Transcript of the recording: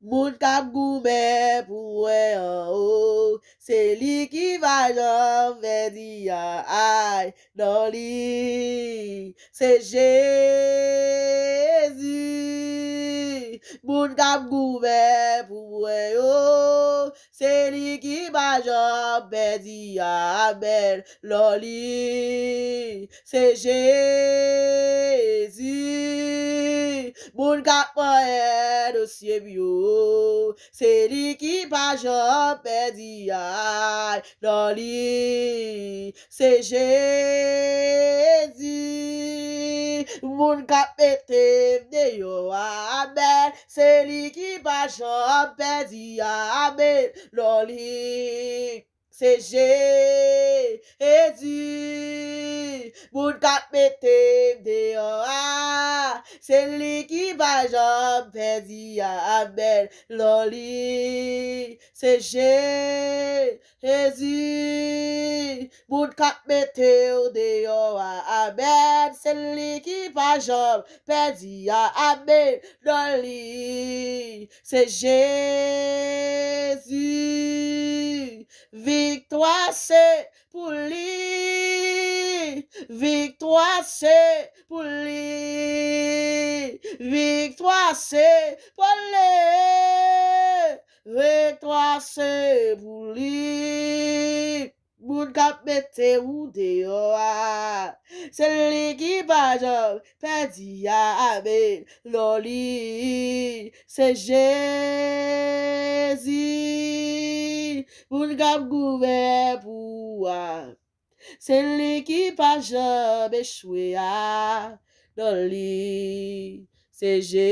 Moun kap goumen pou en haut, c'est lui qui va jamais dire aïe dans lui, c'est Jésus. Moun kap goumen pour en haut, c'est lui qui va jamais dire amen dans lui, c'est Jésus. Moun kap mwen dossier bio, c'est lui qui va jamais dire aïe dans lui, c'est Jésus. Moun kap mette de amen, c'est lui qui va jamais dire amen dans lui, c'est Jésus. Moun kap mette dehors, c'est lui qui va jamais dire amen dans lui, c'est Jésus. Moun kap mette dehors, amen, c'est lui qui va jamais dire amen dans lui, c'est Jésus. Victoire c'est pour lui, victoire c'est pour lui, victoire c'est pour lui, victoire c'est pour lui. Moun kap mette ou dehors, c'est lui qui va jamais dire amen dans lui, c'est Jésus. Moun kap goumen pour c'est lui qui va jamais échouer dans lui, c'est Jésus.